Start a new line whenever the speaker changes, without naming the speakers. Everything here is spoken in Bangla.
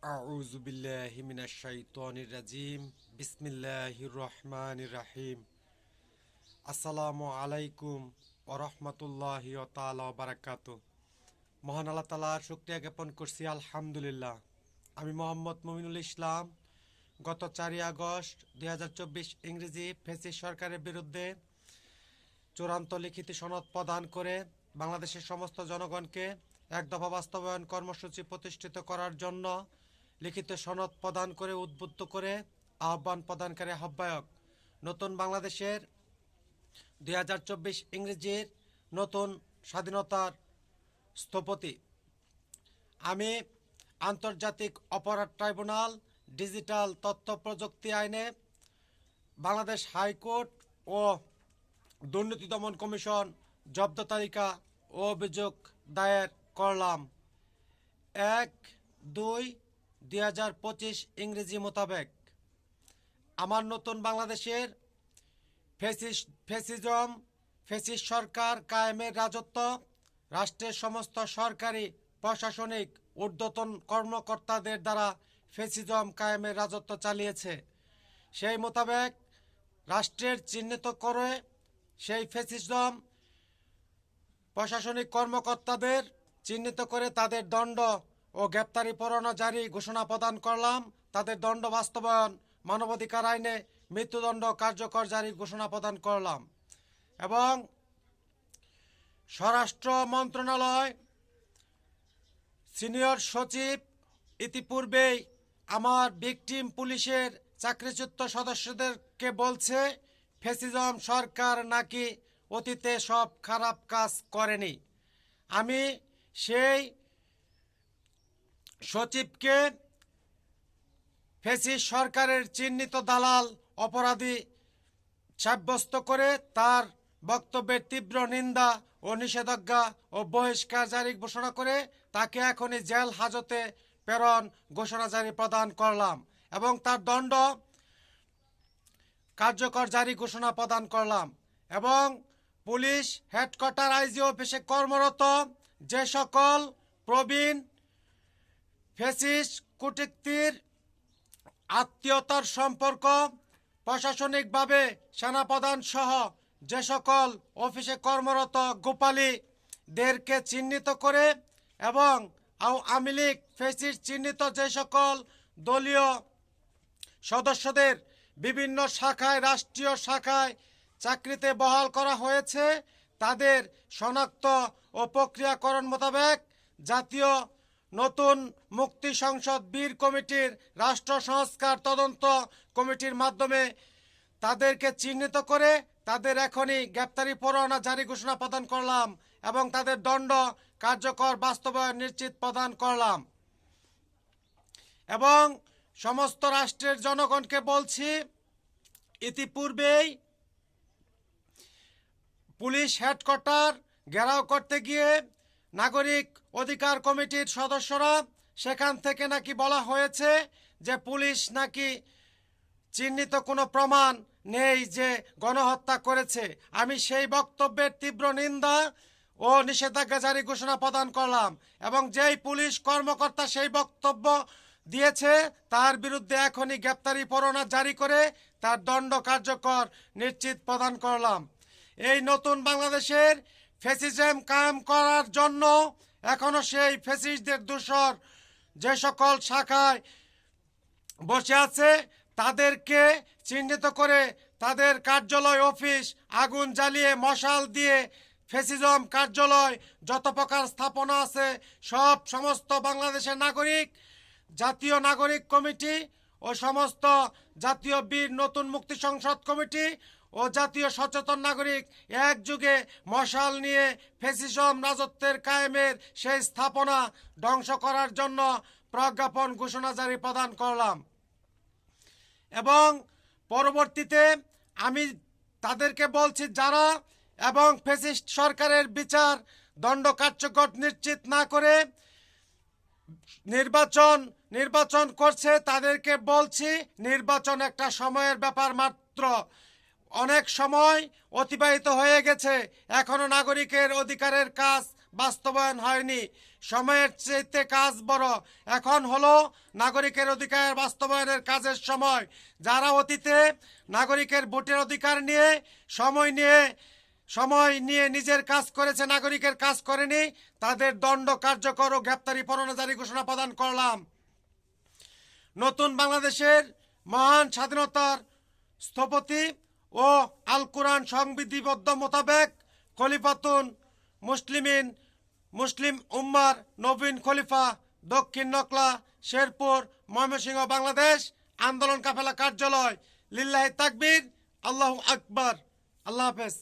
আউযু বিল্লাহি মিনাশ শাইতানির রাজিম। বিসমিল্লাহির রহমানির রহিম। আসসালামু আলাইকুম ওয়া রাহমাতুল্লাহি ওয়া তাআলা ওয়া বারাকাতুহু। মহান আল্লাহ তাআলার শুকরিয়া জ্ঞাপন করছি, আলহামদুলিল্লাহ। আমি মোহাম্মদ মুমিনুল ইসলাম গত 4 আগস্ট 2024 ইংরেজি ফ্যাসিস্ট সরকারের বিরুদ্ধে চূড়ান্ত লিখিত সনদ প্রদান করে বাংলাদেশের সমস্ত জনগণকে এক দফা বাস্তবায়ন কর্মসূচি প্রতিষ্ঠিত করার জন্য লিখিত সনদ প্রদান করে উদ্বুদ্ধ করে আহ্বান প্রদানকারী আহ্বায়ক, নতুন বাংলাদেশের 2024 ইংরেজির নতুন স্বাধীনতার স্থপতি। আমি আন্তর্জাতিক অপরাধ ট্রাইব্যুনাল, ডিজিটাল তথ্য প্রযুক্তি আইনে, বাংলাদেশ হাইকোর্ট ও দুর্নীতি দমন কমিশন জব্দ তালিকা ও অভিযোগ দায়ের করলাম। 1-2-2025 ইংরেজি মোতাবেক আমার নতুন বাংলাদেশের ফ্যাসিস্ট সরকার কায়েমের রাজত্ব, রাষ্ট্রের সমস্ত সরকারি প্রশাসনিক ঊর্ধ্বতন কর্মকর্তাদের দ্বারা ফ্যাসিজম কায়েমের রাজত্ব চালিয়েছে। সেই মোতাবেক রাষ্ট্রের চিহ্নিত করে সেই ফ্যাসিজম প্রশাসনিক কর্মকর্তাদের চিহ্নিত করে তাদের দণ্ড ও গ্রেপ্তারি পরোয়ানা জারি ঘোষণা প্রদান করলাম। তাদের দণ্ড বাস্তবায়ন, মানবাধিকার আইনে মৃত্যুদণ্ড কার্যকর জারি ঘোষণা প্রদান করলাম। এবং স্বরাষ্ট্র মন্ত্রণালয় সিনিয়র সচিব ইতিপূর্বেই আমার ভিকটিম পুলিশের চাকরিচ্যুত সদস্যদেরকে বলছে ফ্যাসিজম সরকার নাকি অতীতে সব খারাপ কাজ করেনি। আমি সেই সচিবকে ফ্যাসিস্ট সরকারের চিহ্নিত দালাল অপরাধী সাব্যস্ত করে তার বক্তব্যের তীব্র নিন্দা ও নিষেধাজ্ঞা ও বহিষ্কার জারি ঘোষণা করে তাকে এখনই জেল হাজতে প্রেরণ ঘোষণা জারি প্রদান করলাম এবং তার দণ্ড কার্যকর জারি ঘোষণা প্রদান করলাম। এবং পুলিশ হেডকোয়ার্টার আইজি অফিসে কর্মরত যে সকল প্রবীণ ফ্যাসিস্ট কূটনীতির আত্মীয়তার সম্পর্ক প্রশাসনিকভাবে সেনাপ্রধান সহ যে সকল অফিসে কর্মরত গোপালীদেরকে চিহ্নিত করে এবং আওয়ামী লীগ ফ্যাসিস্ট চিহ্নিত যে সকল দলীয় সদস্যদের বিভিন্ন শাখায়, রাষ্ট্রীয় শাখায় চাকরিতে বহাল করা হয়েছে, তাদের শনাক্ত ও প্রক্রিয়াকরণ মোতাবেক জাতীয় নতুন মুক্তি সংসদ বীর কমিটির রাষ্ট্র সংস্কার তদন্ত কমিটির মাধ্যমে তাদেরকে চিহ্নিত করে তাদের এখনই গ্রেপ্তারি পরোয়ানা জারি ঘোষণা প্রদান করলাম এবং তাদের দণ্ড কার্যকর বাস্তবায়ন নিশ্চিত প্রদান করলাম। এবং সমস্ত রাষ্ট্রের জনগণকে বলছি, ইতিপূর্বেই পুলিশ হেডকোয়ার্টার ঘেরাও করতে গিয়ে নাগরিক অধিকার কমিটির সদস্যরা সেখান থেকে নাকি বলা হয়েছে যে পুলিশ নাকি চিহ্নিত কোনো প্রমাণ নেই যে গণহত্যা করেছে। আমি সেই বক্তব্যের তীব্র নিন্দা ও নিষেধাজ্ঞা জারি ঘোষণা প্রদান করলাম এবং যেই পুলিশ কর্মকর্তা সেই বক্তব্য দিয়েছে তার বিরুদ্ধে এখনই গ্রেপ্তারি পরোয়ানা জারি করে তার দণ্ড কার্যকর নিশ্চিত প্রদান করলাম। এই নতুন বাংলাদেশের ফ্যাসিজম কায়েম করার জন্য এখনো সেই ফ্যাসিস্টদের দোসর যে সকল শাখায় বসে আছে তাদেরকে চিহ্নিত করে তাদের কার্যালয়, অফিস আগুন জ্বালিয়ে মশাল দিয়ে ফ্যাসিজম কার্যালয় যত প্রকার স্থাপনা আছে সমস্ত বাংলাদেশের নাগরিক, জাতীয় নাগরিক কমিটি ও সমস্ত জাতীয় বীর নতুন মুক্তি সংসদ কমিটি ও জাতীয় সচেতন নাগরিক একযোগে মশাল নিয়ে ফ্যাসিজম রাজত্বের কায়েমের সেই স্থাপনা ধ্বংস করার জন্য প্রজ্ঞাপন ঘোষণা জারি প্রদান করলাম। এবং পরবর্তীতে আমি তাদেরকে বলছি, যারা এবং ফ্যাসিস্ট সরকারের বিচার দণ্ড কার্যকর নিশ্চিত না করে নির্বাচন করছে তাদেরকে বলছি, নির্বাচন একটা সময়ের ব্যাপার মাত্র। অনেক সময় অতিবাহিত হয়ে গেছে, এখনো নাগরিকের অধিকারের কাজ বাস্তবায়ন হয়নি। সময়ের চাইতে কাজ বড়। এখন হলো নাগরিকের অধিকার বাস্তবায়নের কাজের সময়। যারা অতীতে নাগরিকের ভোটের অধিকার নিয়ে সময় নিয়ে নিজের কাজ করেছে, নাগরিকের কাজ করেনি, তাদের দণ্ড কার্যকর ও গ্রেপ্তারি পরোয়ানা জারি ঘোষণা প্রদান করলাম। নতুন বাংলাদেশের মহান স্বাধীনতার স্থপতি ও আল কোরআন সংবিধিবদ্ধ মোতাবেক খলিফাতুন মুসলিম উম্মার নবীন খলিফা, দক্ষিণ নকলা, শেরপুর, ময়মনসিংহ, বাংলাদেশ আন্দোলন কাফেলা কার্যালয়। লিল্লাহি তাকবীর, আল্লাহু আকবার। আল্লাহ হাফেজ।